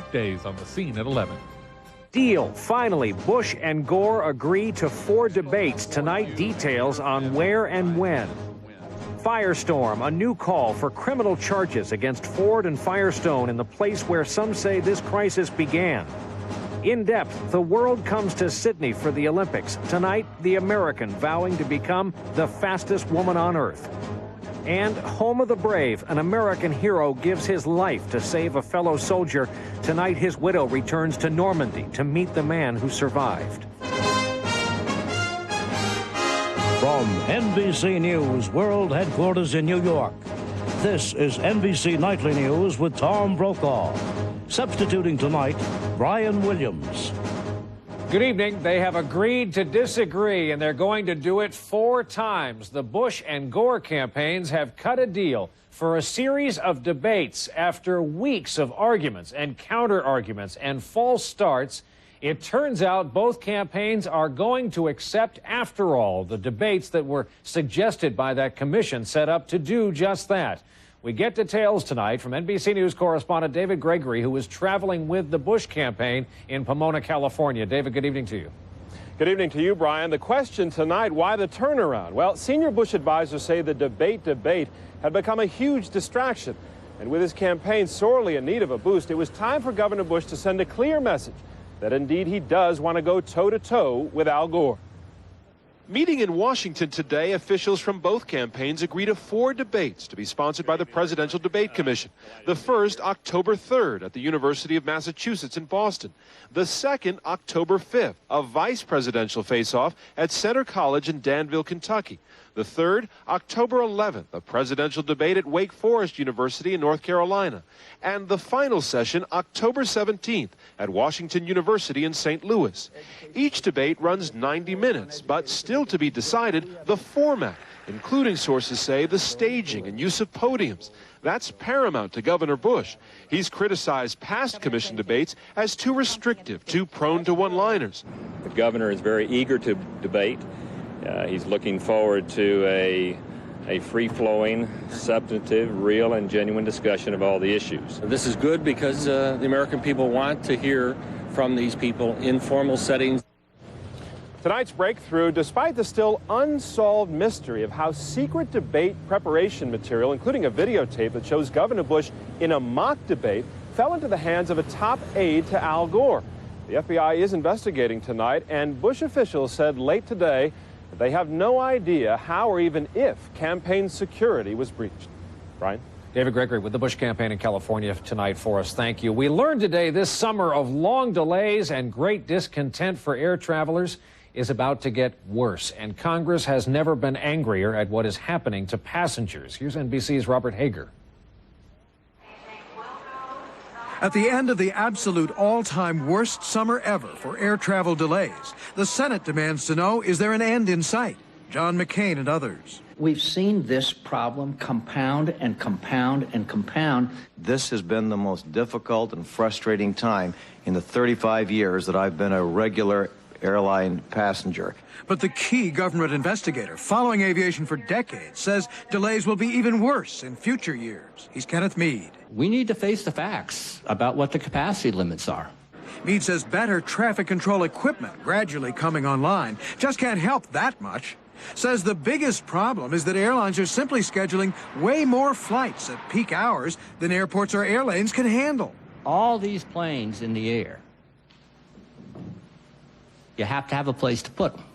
weekdays on the scene at 11. Deal. Finally, Bush and Gore agree to 4 debates. Tonight, details on where and when. Firestorm, a new call for criminal charges against Ford and Firestone in the place where some say this crisis began. In depth, the world comes to Sydney for the Olympics. Tonight, the American vowing to become the fastest woman on Earth. And Home of the Brave, an American hero gives his life to save a fellow soldier. Tonight, his widow returns to Normandy to meet the man who survived. From NBC News World Headquarters in New York, this is NBC Nightly News with Tom Brokaw. Substituting tonight, Brian Williams. Good evening. They have agreed to disagree, and they're going to do it 4 times. The Bush and Gore campaigns have cut a deal for a series of debates. After weeks of arguments and counter-arguments and false starts, it turns out both campaigns are going to accept, after all, the debates that were suggested by that commission set up to do just that. We get details tonight from NBC News correspondent David Gregory, who is traveling with the Bush campaign in Pomona, California. David, good evening to you. Good evening to you, Brian. The question tonight, why the turnaround? Well, senior Bush advisors say the debate had become a huge distraction. And with his campaign sorely in need of a boost, it was time for Governor Bush to send a clear message that indeed he does want to go toe-to-toe with Al Gore. Meeting in Washington today, officials from both campaigns agreed to 4 debates to be sponsored by the Presidential Debate Commission. The first, October 3rd, at the University of Massachusetts in Boston. The second, October 5th, a vice presidential face-off at Center College in Danville, Kentucky. The third, October 11th, a presidential debate at Wake Forest University in North Carolina. And the final session, October 17th, at Washington University in St. Louis. Each debate runs 90 minutes, but still to be decided, the format, including sources say the staging and use of podiums. That's paramount to Governor Bush. He's criticized past commission debates as too restrictive, too prone to one-liners. The governor is very eager to debate. He's looking forward to a free-flowing, substantive, real and genuine discussion of all the issues. This is good because the American people want to hear from these people in formal settings. Tonight's breakthrough, despite the still unsolved mystery of how secret debate preparation material, including a videotape that shows Governor Bush in a mock debate, fell into the hands of a top aide to Al Gore. The FBI is investigating tonight, and Bush officials said late today that they have no idea how or even if campaign security was breached. Brian? David Gregory with the Bush campaign in California tonight for us. Thank you. We learned today this summer of long delays and great discontent for air travelers is about to get worse, and Congress has never been angrier at what is happening to passengers. Here's NBC's Robert Hager. At the end of the absolute all-time worst summer ever for air travel delays, the Senate demands to know, is there an end in sight? John McCain and others. We've seen this problem compound and compound and compound. This has been the most difficult and frustrating time in the 35 years that I've been a regular airline passenger. But the key government investigator, following aviation for decades, says delays will be even worse in future years. He's Kenneth Meade. We need to face the facts about what the capacity limits are. Meade says better traffic control equipment gradually coming online just can't help that much. Says the biggest problem is that airlines are simply scheduling way more flights at peak hours than airports or airlanes can handle. All these planes in the air, you have to have a place to put them.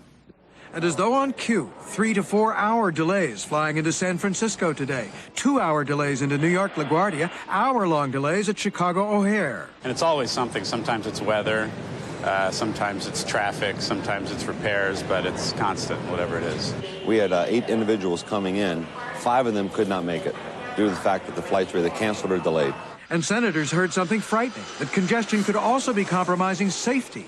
And as though on cue, 3 to 4 hour delays flying into San Francisco today, 2-hour delays into New York LaGuardia, hour-long delays at Chicago O'Hare. And it's always something. Sometimes it's weather, sometimes it's traffic, sometimes it's repairs, but it's constant, whatever it is. We had 8 individuals coming in. 5 of them could not make it due to the fact that the flights were either canceled or delayed. And senators heard something frightening, that congestion could also be compromising safety.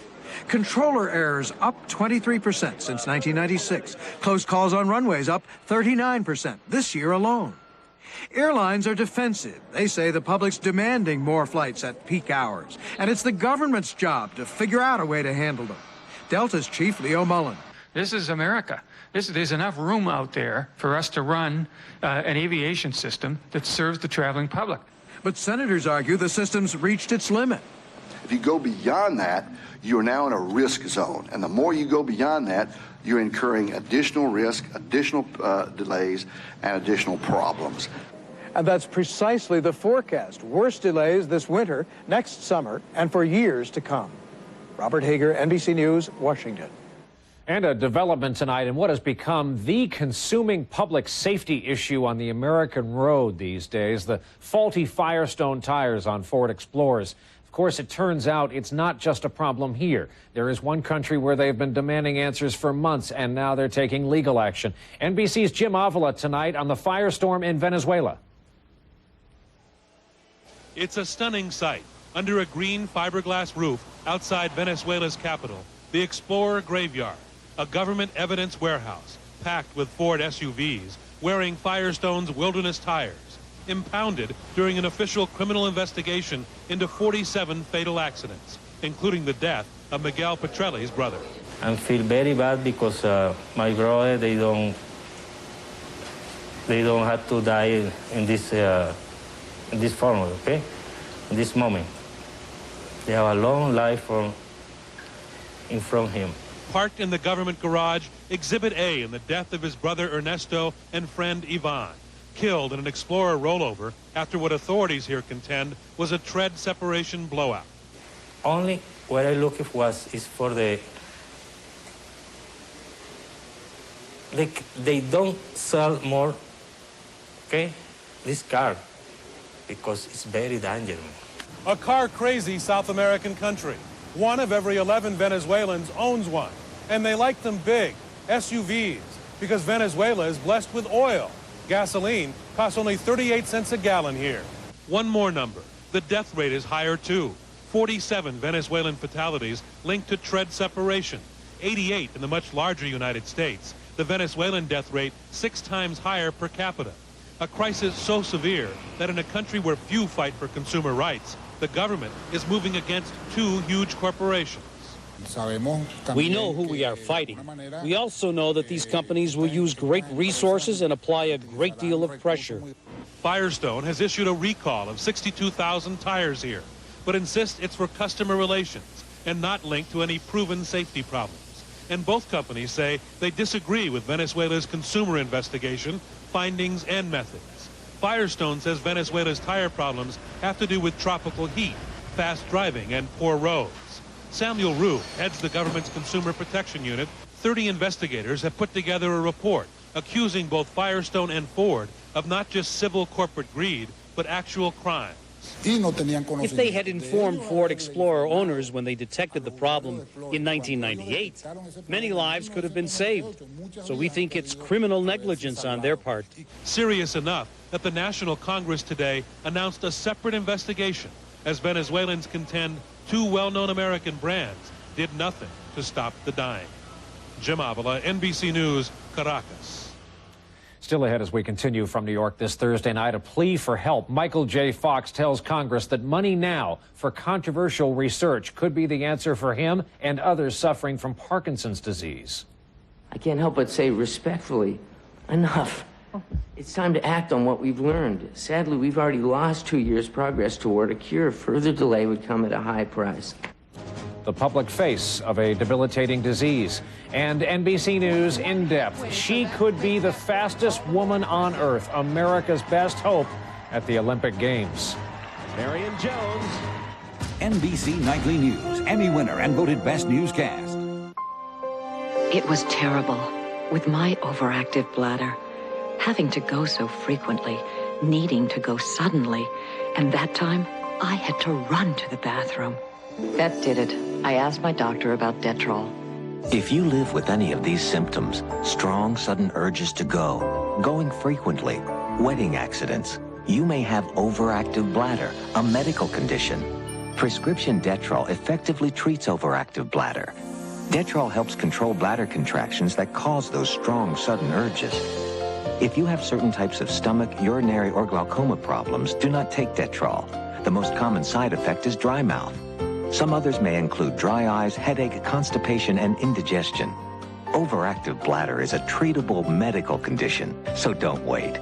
Controller errors up 23% since 1996. Close calls on runways up 39% this year alone. Airlines are defensive. They say the public's demanding more flights at peak hours, and it's the government's job to figure out a way to handle them. Delta's chief Leo Mullen. This is America. There's enough room out there for us to run an aviation system that serves the traveling public. But senators argue the system's reached its limit. If you go beyond that, you are now in a risk zone. And the more you go beyond that, you're incurring additional risk, additional delays, and additional problems. And that's precisely the forecast. Worse delays this winter, next summer, and for years to come. Robert Hager, NBC News, Washington. And a development tonight in what has become the consuming public safety issue on the American road these days, the faulty Firestone tires on Ford Explorers. Of course, it turns out it's not just a problem here. There is one country where they've been demanding answers for months, and now they're taking legal action. NBC's Jim Avila tonight on the firestorm in Venezuela. It's a stunning sight. Under a green fiberglass roof outside Venezuela's capital, the Explorer Graveyard, a government evidence warehouse packed with Ford SUVs wearing Firestone's Wilderness tires, impounded during an official criminal investigation into 47 fatal accidents, including the death of Miguel Petrelli's brother. I feel very bad because my brother, they don't have to die in this form, okay? In this moment. They have a long life in front of him. Parked in the government garage, Exhibit A in the death of his brother Ernesto and friend Ivan, killed in an Explorer rollover after what authorities here contend was a tread separation blowout. Only what I look for is for they don't sell more, okay, this car, because it's very dangerous. A car-crazy South American country. One of every 11 Venezuelans owns one, and they like them big, SUVs, because Venezuela is blessed with oil. Gasoline costs only 38 cents a gallon here. One more number. The death rate is higher, too. 47 Venezuelan fatalities linked to tread separation, 88 in the much larger United States. The Venezuelan death rate 6 times higher per capita. A crisis so severe that in a country where few fight for consumer rights, the government is moving against 2 huge corporations. We know who we are fighting. We also know that these companies will use great resources and apply a great deal of pressure. Firestone has issued a recall of 62,000 tires here, but insists it's for customer relations and not linked to any proven safety problems. And both companies say they disagree with Venezuela's consumer investigation, findings, and methods. Firestone says Venezuela's tire problems have to do with tropical heat, fast driving, and poor roads. Samuel Rue heads the government's Consumer Protection Unit. 30 investigators have put together a report accusing both Firestone and Ford of not just civil corporate greed, but actual crime. If they had informed Ford Explorer owners when they detected the problem in 1998, many lives could have been saved. So we think it's criminal negligence on their part. Serious enough that the National Congress today announced a separate investigation as Venezuelans contend 2 well-known American brands did nothing to stop the dying. Jim Avila, NBC News, Caracas. Still ahead as we continue from New York this Thursday night, a plea for help. Michael J. Fox tells Congress that money now for controversial research could be the answer for him and others suffering from Parkinson's disease. I can't help but say respectfully, enough. It's time to act on what we've learned. Sadly, we've already lost 2 years' progress toward a cure. Further delay would come at a high price. The public face of a debilitating disease. And NBC News in depth. She could be the fastest woman on earth, America's best hope at the Olympic Games. Marion Jones. NBC Nightly News, Emmy winner and voted best newscast. It was terrible with my overactive bladder, having to go so frequently, needing to go suddenly, and that time I had to run to the bathroom. That did it. I asked my doctor about Detrol. If you live with any of these symptoms, strong, sudden urges to go, going frequently, wedding accidents, you may have overactive bladder, a medical condition. Prescription Detrol effectively treats overactive bladder. Detrol helps control bladder contractions that cause those strong, sudden urges. If you have certain types of stomach, urinary, or glaucoma problems, do not take Detrol. The most common side effect is dry mouth. Some others may include dry eyes, headache, constipation, and indigestion. Overactive bladder is a treatable medical condition, so don't wait.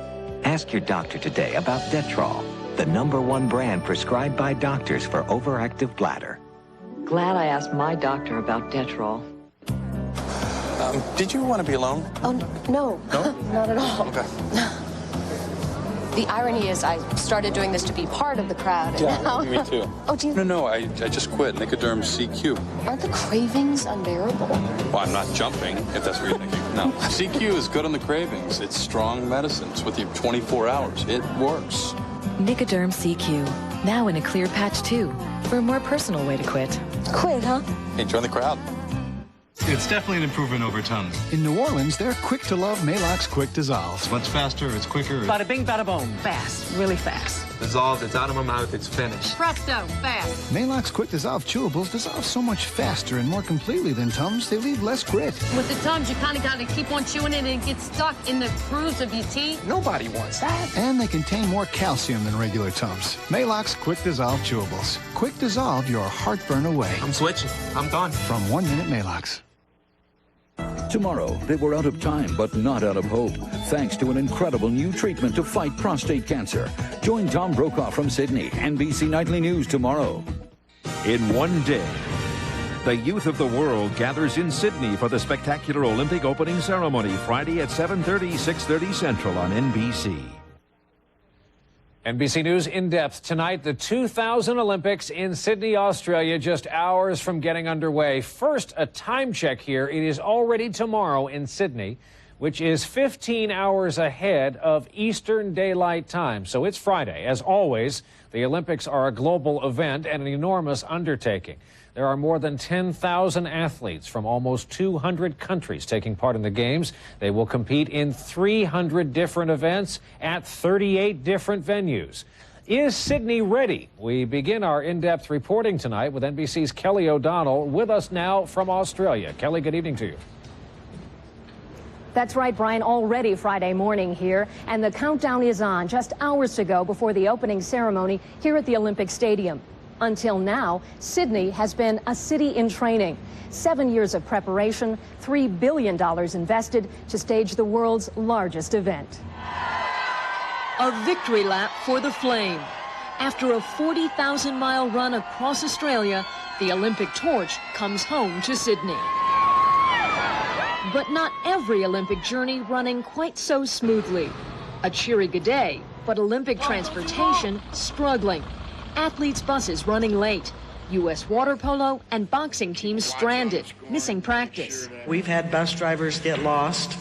Ask your doctor today about Detrol, the #1 brand prescribed by doctors for overactive bladder. Glad I asked my doctor about Detrol. Did you want to be alone? Oh, no. No? Not at all. Okay. The irony is I started doing this to be part of the crowd. And now... me too. Oh, do you? No, I just quit Nicoderm CQ. Aren't the cravings unbearable? Well, I'm not jumping, if that's what you're thinking. No. CQ is good on the cravings. It's strong medicine. It's with you 24 hours. It works. Nicoderm CQ. Now in a clear patch, too. For a more personal way to quit. Quit, huh? Hey, join the crowd. It's definitely an improvement over Tums. In New Orleans, they're quick to love Maalox Quick Dissolve. It's much faster, it's quicker. Bada bing, bada boom. Fast, really fast. Dissolved, it's out of my mouth, it's finished. Presto, fast. Maalox Quick Dissolve chewables dissolve so much faster and more completely than Tums, they leave less grit. With the Tums, you kind of got to keep on chewing it and it gets stuck in the grooves of your teeth. Nobody wants that. And they contain more calcium than regular Tums. Maalox Quick Dissolve chewables. Quick dissolve your heartburn away. I'm switching. I'm done. From 1 Minute Maalox. Tomorrow, they were out of time, but not out of hope, thanks to an incredible new treatment to fight prostate cancer. Join Tom Brokaw from Sydney, NBC Nightly News tomorrow. In one day, the youth of the world gathers in Sydney for the spectacular Olympic opening ceremony Friday at 7:30, 6:30 Central on NBC. NBC News in depth tonight, the 2000 Olympics in Sydney, Australia, just hours from getting underway. First, a time check here. It is already tomorrow in Sydney, which is 15 hours ahead of Eastern Daylight Time. So it's Friday. As always, the Olympics are a global event and an enormous undertaking. There are more than 10,000 athletes from almost 200 countries taking part in the Games. They will compete in 300 different events at 38 different venues. Is Sydney ready? We begin our in-depth reporting tonight with NBC's Kelly O'Donnell with us now from Australia. Kelly, good evening to you. That's right, Brian. Already Friday morning here, and the countdown is on just hours to go before the opening ceremony here at the Olympic Stadium. Until now, Sydney has been a city in training. 7 years of preparation, $3 billion invested to stage the world's largest event. A victory lap for the Flame. After a 40,000-mile run across Australia, the Olympic torch comes home to Sydney. But not every Olympic journey running quite so smoothly. A cheery good day, but Olympic transportation struggling. Athletes' buses running late. U.S. water polo and boxing teams stranded, missing practice. We've had bus drivers get lost.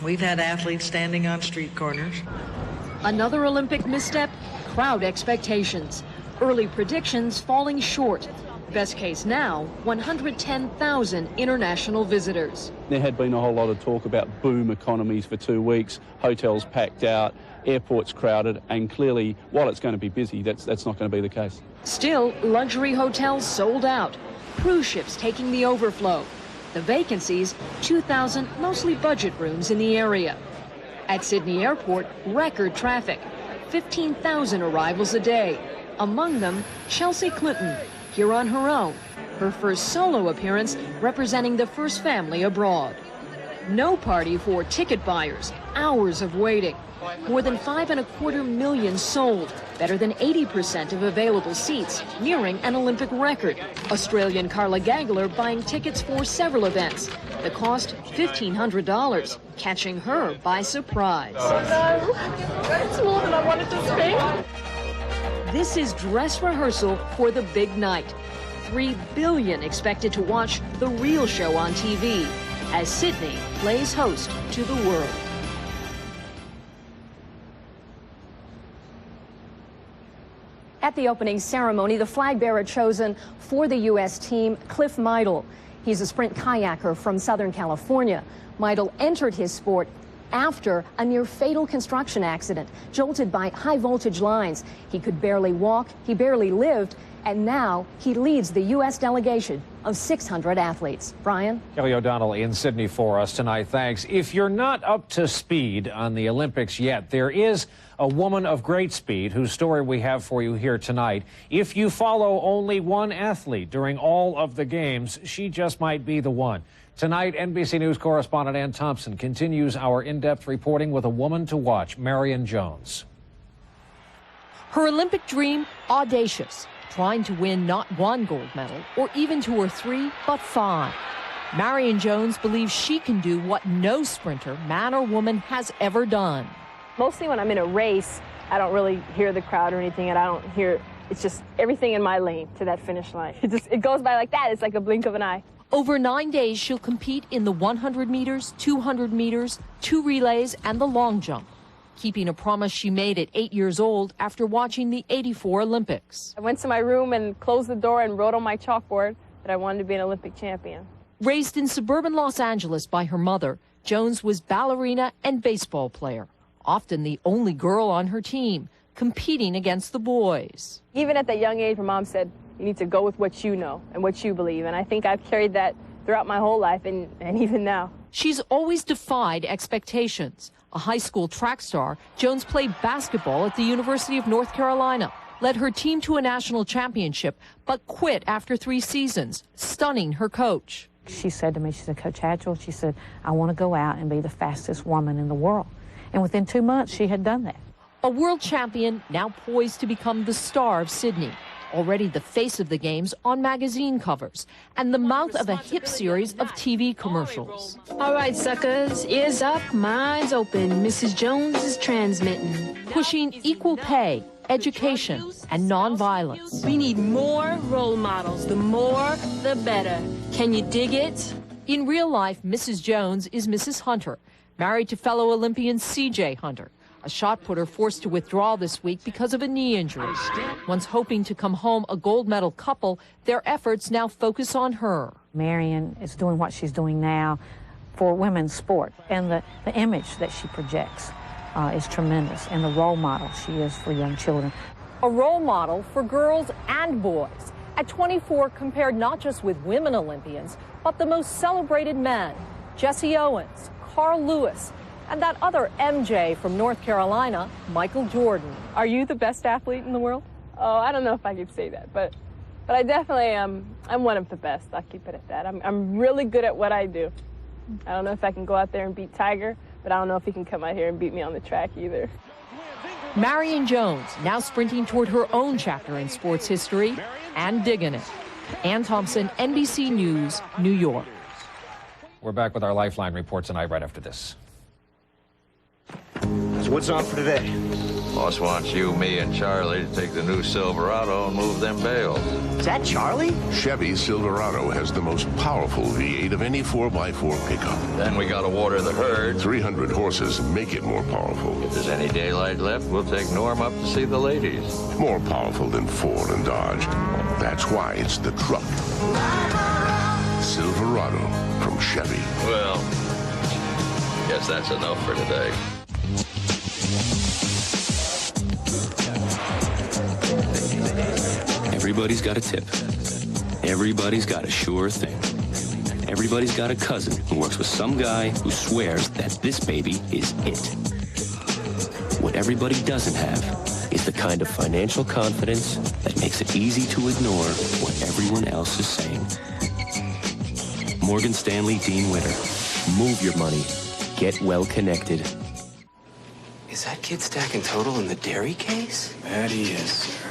We've had athletes standing on street corners. Another Olympic misstep, crowd expectations. Early predictions falling short. Best case now, 110,000 international visitors. There had been a whole lot of talk about boom economies for 2 weeks, hotels packed out, airports crowded, and clearly, while it's going to be busy, that's not going to be the case. Still, luxury hotels sold out. Cruise ships taking the overflow. The vacancies, 2,000 mostly budget rooms in the area. At Sydney Airport, record traffic, 15,000 arrivals a day. Among them, Chelsea Clinton, here on her own, her first solo appearance representing the first family abroad. No party for ticket buyers, hours of waiting. More than 5.25 million sold, better than 80% of available seats, nearing an Olympic record. Australian Carla Gagler buying tickets for several events. The cost, $1,500, catching her by surprise. Oh no, it's more than I wanted to spend. This is dress rehearsal for the big night. 3 billion expected to watch the real show on TV as Sydney plays host to the world. At the opening ceremony, the flag bearer chosen for the U.S. team, Cliff Meidel. He's a sprint kayaker from Southern California. Meidel entered his sport after a near-fatal construction accident, jolted by high-voltage lines. He could barely walk, he barely lived, and now he leads the U.S. delegation of 600 athletes. Brian? Kelly O'Donnell in Sydney for us tonight. Thanks. If you're not up to speed on the Olympics yet, there is a woman of great speed whose story we have for you here tonight. If you follow only one athlete during all of the games, she just might be the one. Tonight, NBC News correspondent Ann Thompson continues our in-depth reporting with a woman to watch, Marion Jones. Her Olympic dream, audacious. trying to win not 1 gold medal or even 2 or 3, but 5. Marion Jones believes she can do what no sprinter, man or woman, has ever done. Mostly when I'm in a race, I don't really hear the crowd or anything, and I don't hear, it's just everything in my lane to that finish line. It goes by like that. It's like a blink of an eye. Over 9 days, she'll compete in the 100 meters, 200 meters, 2 relays, and the long jump, keeping a promise she made at 8 years old after watching the '84 Olympics. I went to my room and closed the door and wrote on my chalkboard that I wanted to be an Olympic champion. Raised in suburban Los Angeles by her mother, Jones was ballerina and baseball player, often the only girl on her team, competing against the boys. Even at that young age, my mom said, you need to go with what you know and what you believe. And I think I've carried that throughout my whole life and even now. She's always defied expectations. A high school track star, Jones played basketball at the University of North Carolina, led her team to a national championship, but quit after 3 seasons, stunning her coach. She said to me, she said, Coach Hatchell, she said, I want to go out and be the fastest woman in the world. And within 2 months, she had done that. A world champion now poised to become the star of Sydney. Already the face of the games on magazine covers and the mouth of a hit series of TV commercials. All right, suckers, ears up, minds open. Mrs. Jones is transmitting. Pushing equal pay, education, and nonviolence. We need more role models. The more, the better. Can you dig it? In real life, Mrs. Jones is Mrs. Hunter, married to fellow Olympian C.J. Hunter, a shot putter forced to withdraw this week because of a knee injury. Once hoping to come home a gold medal couple, their efforts now focus on her. Marion is doing what she's doing now for women's sport, and the image that she projects is tremendous, and the role model she is for young children. A role model for girls and boys. At 24, compared not just with women Olympians, but the most celebrated men, Jesse Owens, Carl Lewis, and that other MJ from North Carolina, Michael Jordan. Are you the best athlete in the world? Oh, I don't know if I could say that, but I definitely am. I'm one of the best. I'll keep it at that. I'm really good at what I do. I don't know if I can go out there and beat Tiger, but I don't know if he can come out here and beat me on the track either. Marion Jones now sprinting toward her own chapter in sports history and digging it. Ann Thompson, NBC News, New York. We're back with our Lifeline report tonight right after this. So what's on for today? Boss wants you, me, and Charlie to take the new Silverado and move them bales. Is that Charlie? Chevy's Silverado has the most powerful V8 of any 4x4 pickup. Then we gotta water the herd. 300 horses make it more powerful. If there's any daylight left, we'll take Norm up to see the ladies. More powerful than Ford and Dodge. That's why it's the truck. Silverado from Chevy. Well, guess that's enough for today. Everybody's got a tip. Everybody's got a sure thing. Everybody's got a cousin who works with some guy who swears that this baby is it. What everybody doesn't have is the kind of financial confidence that makes it easy to ignore what everyone else is saying. Morgan Stanley Dean Witter. Move your money. Get well connected. Is that kid stacking total in the dairy case? That he is, sir.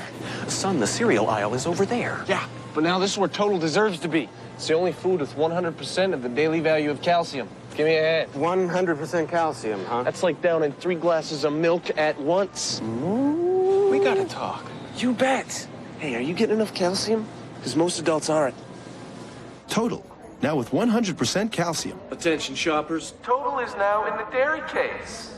Son, the cereal aisle is over there. Yeah, but now this is where total deserves to be. It's the only food with 100% of the daily value of calcium. Give me a hand. 100% calcium, huh? That's like downing 3 glasses of milk at once. Ooh. We gotta talk. You bet. Hey, are you getting enough calcium? Because most adults aren't. Total, now with 100% calcium. Attention, shoppers. Total is now in the dairy case.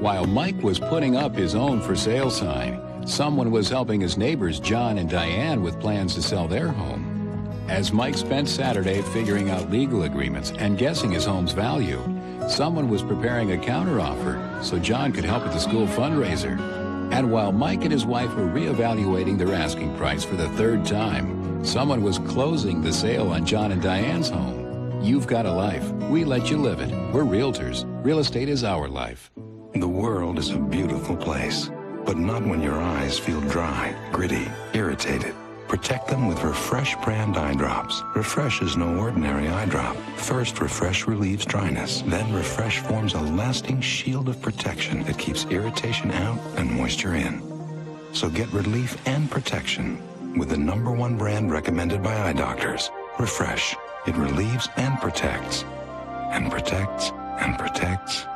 While Mike was putting up his own for sale sign, someone was helping his neighbors John and Diane with plans to sell their home. As Mike spent Saturday figuring out legal agreements and guessing his home's value, someone was preparing a counteroffer so John could help at the school fundraiser. And while Mike and his wife were reevaluating their asking price for the 3rd time, someone was closing the sale on John and Diane's home. You've got a life. We let you live it. We're realtors. Real estate is our life. The world is a beautiful place, but not when your eyes feel dry, gritty, irritated. Protect them with Refresh brand eye drops. Refresh is no ordinary eye drop. First, Refresh relieves dryness. Then Refresh forms a lasting shield of protection that keeps irritation out and moisture in. So get relief and protection with the #1 brand recommended by eye doctors. Refresh. It relieves and protects. And protects and protects.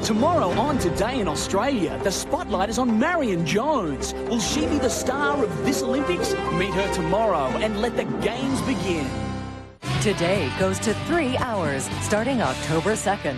Tomorrow on Today in Australia, the spotlight is on Marion Jones. Will she be the star of this Olympics? Meet her tomorrow and let the games begin. Today goes to 3 hours, starting October 2nd.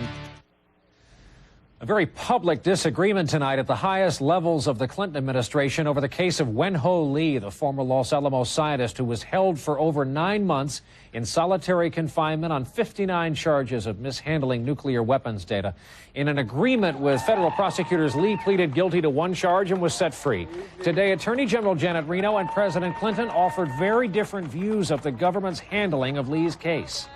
A very public disagreement tonight at the highest levels of the Clinton administration over the case of Wen-Ho Lee, the former Los Alamos scientist who was held for over 9 months in solitary confinement on 59 charges of mishandling nuclear weapons data. In an agreement with federal prosecutors, Lee pleaded guilty to 1 charge and was set free. Today, Attorney General Janet Reno and President Clinton offered very different views of the government's handling of Lee's case.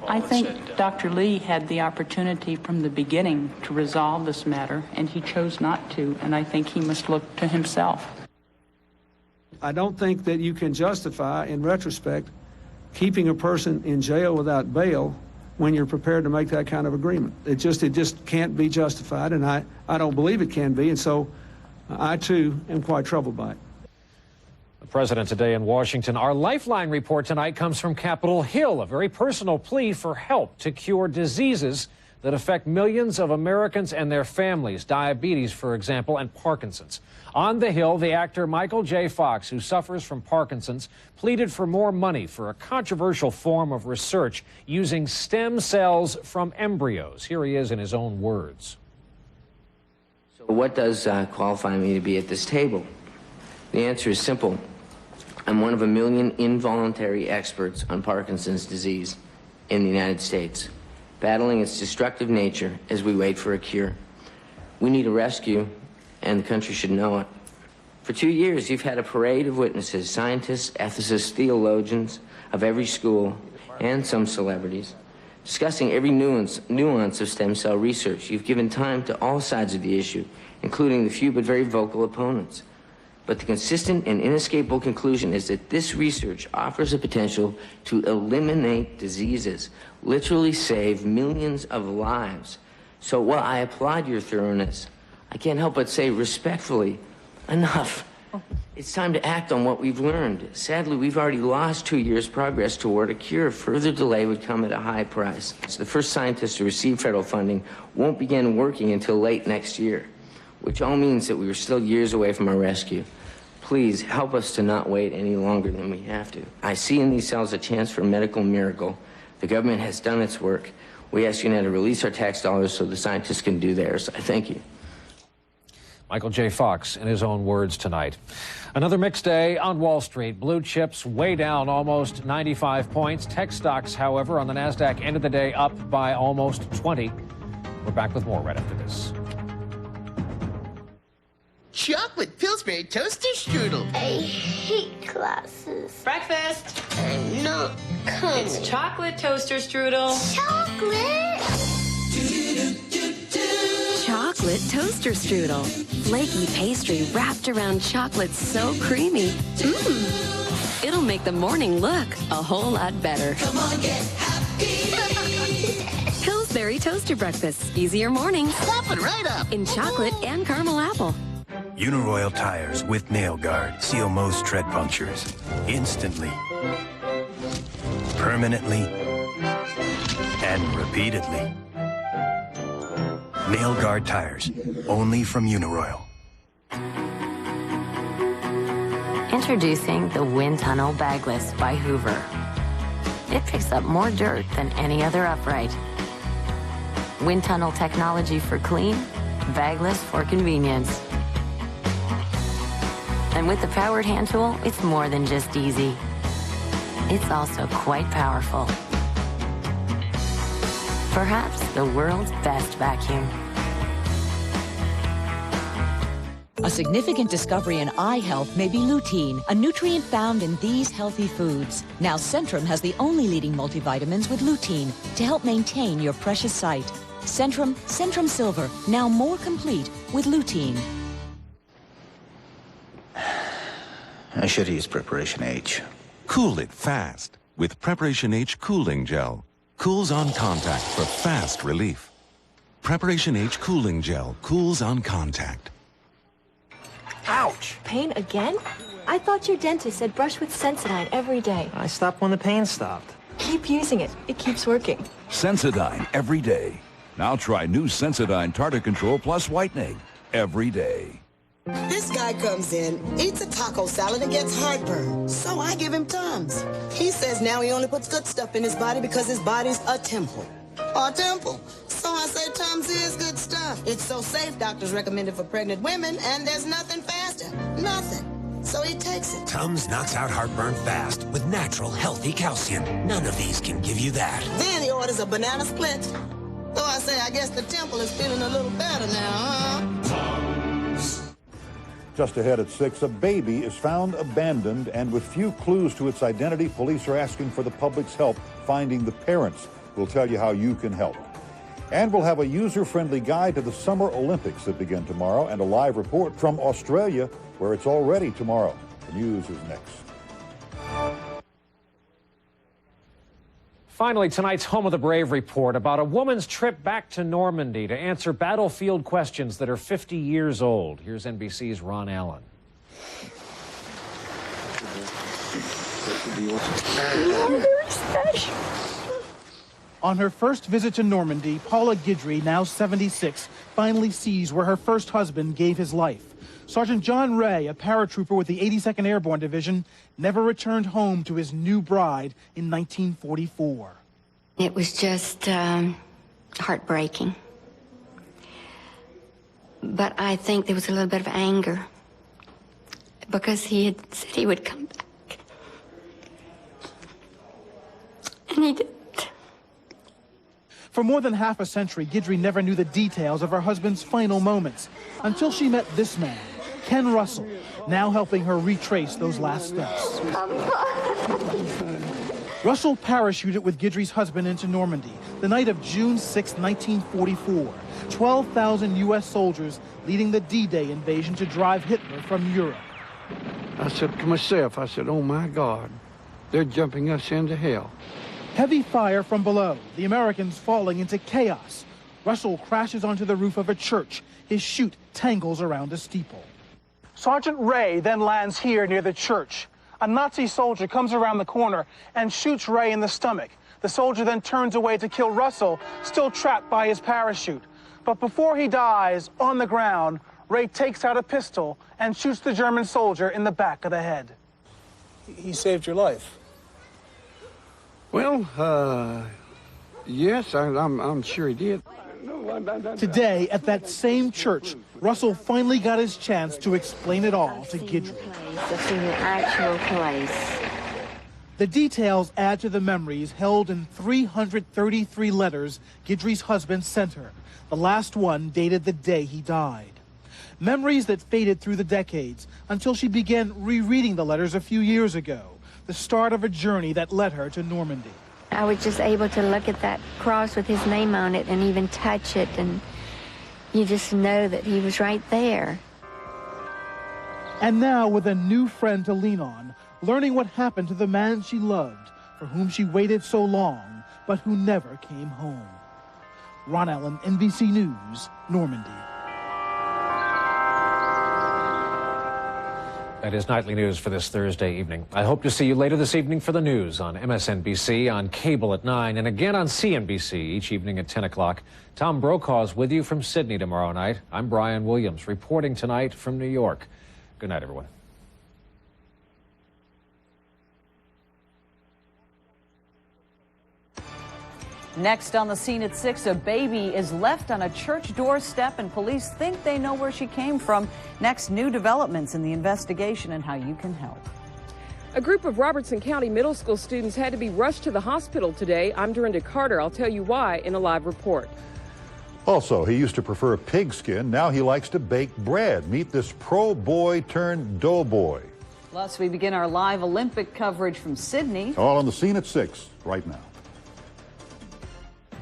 I think Dr. Lee had the opportunity from the beginning to resolve this matter, and he chose not to, and I think he must look to himself. I don't think that you can justify, in retrospect, keeping a person in jail without bail when you're prepared to make that kind of agreement. It just can't be justified, and I don't believe it can be, and so I, too, am quite troubled by it. The president today in Washington. Our Lifeline report tonight comes from Capitol Hill, a very personal plea for help to cure diseases that affect millions of Americans and their families, diabetes, for example, and Parkinson's. On the Hill, the actor Michael J. Fox, who suffers from Parkinson's, pleaded for more money for a controversial form of research using stem cells from embryos. Here he is in his own words. So what does qualify me to be at this table? The answer is simple. I'm one of a million involuntary experts on Parkinson's disease in the United States, battling its destructive nature as we wait for a cure. We need a rescue, and the country should know it. For 2 years, you've had a parade of witnesses, scientists, ethicists, theologians of every school, and some celebrities, discussing every nuance of stem cell research. You've given time to all sides of the issue, including the few but very vocal opponents. But the consistent and inescapable conclusion is that this research offers a potential to eliminate diseases, literally save millions of lives. So while I applaud your thoroughness, I can't help but say respectfully, enough. It's time to act on what we've learned. Sadly, we've already lost 2 years' progress toward a cure. Further delay would come at a high price. So the first scientists to receive federal funding won't begin working until late next year, which all means that we are still years away from our rescue. Please help us to not wait any longer than we have to. I see in these cells a chance for a medical miracle. The government has done its work. We ask you now to release our tax dollars so the scientists can do theirs. I thank you. Michael J. Fox in his own words tonight. Another mixed day on Wall Street. Blue chips way down almost 95 points. Tech stocks, however, on the NASDAQ ended the day up by almost 20. We're back with more right after this. Chocolate Pillsbury Toaster Strudel. I hate classes. Breakfast. I'm not coming. It's chocolate toaster strudel. Chocolate? Chocolate toaster strudel. Flaky pastry wrapped around chocolate so creamy. Mmm. It'll make the morning look a whole lot better. Come on, get happy. Pillsbury Toaster Breakfast. Easier mornings. Slap it right up. In chocolate and caramel apple. Uniroyal tires with nail guard seal most tread punctures instantly, permanently, and repeatedly. Nail guard tires, only from Uniroyal. Introducing the Wind Tunnel Bagless by Hoover. It picks up more dirt than any other upright. Wind tunnel technology for clean, bagless for convenience. And with the powered hand tool, it's more than just easy. It's also quite powerful. Perhaps the world's best vacuum. A significant discovery in eye health may be lutein, a nutrient found in these healthy foods. Now Centrum has the only leading multivitamins with lutein to help maintain your precious sight. Centrum Silver, now more complete with lutein. I should use Preparation H. Cool it fast with Preparation H Cooling Gel. Cools on contact for fast relief. Preparation H Cooling Gel cools on contact. Ouch! Pain again? I thought your dentist said brush with Sensodyne every day. I stopped when the pain stopped. Keep using it. It keeps working. Sensodyne every day. Now try new Sensodyne Tartar Control Plus Whitening every day. This guy comes in, eats a taco salad, and gets heartburn. So I give him Tums. He says now he only puts good stuff in his body because his body's a temple. A temple. So I say Tums is good stuff. It's so safe, doctors recommend it for pregnant women, and there's nothing faster. Nothing. So he takes it. Tums knocks out heartburn fast with natural, healthy calcium. None of these can give you that. Then he orders a banana split. So I say, I guess the temple is feeling a little better now, huh? Just ahead at 6, a baby is found abandoned, and with few clues to its identity, police are asking for the public's help finding the parents. We'll tell you how you can help. And we'll have a user-friendly guide to the Summer Olympics that begin tomorrow, and a live report from Australia, where it's already tomorrow. The news is next. Finally, tonight's Home of the Brave report about a woman's trip back to Normandy to answer battlefield questions that are 50 years old. Here's NBC's Ron Allen. You're very special. On her first visit to Normandy, Paula Guidry, now 76, finally sees where her first husband gave his life. Sergeant John Ray, a paratrooper with the 82nd Airborne Division, never returned home to his new bride in 1944. It was just heartbreaking. But I think there was a little bit of anger because he had said he would come back. And he didn't. For more than half a century, Guidry never knew the details of her husband's final moments until she met this man, Ken Russell, now helping her retrace those last steps. Russell parachuted with Guidry's husband into Normandy the night of June 6, 1944. 12,000 U.S. soldiers leading the D-Day invasion to drive Hitler from Europe. I said to myself, oh my God, they're jumping us into hell. Heavy fire from below, the Americans falling into chaos. Russell crashes onto the roof of a church. His chute tangles around a steeple. Sergeant Ray then lands here near the church. A Nazi soldier comes around the corner and shoots Ray in the stomach. The soldier then turns away to kill Russell, still trapped by his parachute. But before he dies, on the ground, Ray takes out a pistol and shoots the German soldier in the back of the head. He saved your life. Well, yes, I'm sure he did. Today, at that same church, Russell finally got his chance to explain it all to Guidry. I've seen the actual place. The details add to the memories held in 333 letters Guidry's husband sent her, the last one dated the day he died. Memories that faded through the decades until she began rereading the letters a few years ago, the start of a journey that led her to Normandy. I was just able to look at that cross with his name on it and even touch it, and you just know that he was right there. And now, with a new friend to lean on, learning what happened to the man she loved, for whom she waited so long, but who never came home. Ron Allen, NBC News, Normandy. That is Nightly News for this Thursday evening. I hope to see you later this evening for the news on MSNBC, on cable at 9, and again on CNBC each evening at 10 o'clock. Tom Brokaw's with you from Sydney tomorrow night. I'm Brian Williams, reporting tonight from New York. Good night, everyone. Next on the scene at 6, a baby is left on a church doorstep and police think they know where she came from. Next, new developments in the investigation and how you can help. A group of Robertson County middle school students had to be rushed to the hospital today. I'm Dorinda Carter. I'll tell you why in a live report. Also, he used to prefer pigskin. Now he likes to bake bread. Meet this pro boy turned doughboy. Plus, we begin our live Olympic coverage from Sydney. All on the scene at 6 right now.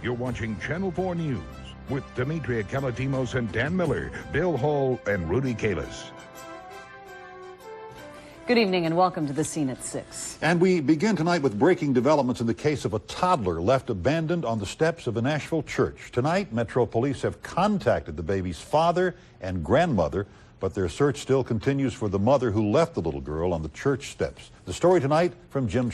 You're watching Channel 4 News with Demetria Kalatimos and Dan Miller, Bill Hall, and Rudy Kalis. Good evening and welcome to the scene at 6. And we begin tonight with breaking developments in the case of a toddler left abandoned on the steps of a Nashville church. Tonight, Metro Police have contacted the baby's father and grandmother but their search still continues for the mother who left the little girl on the church steps. The story tonight from Jim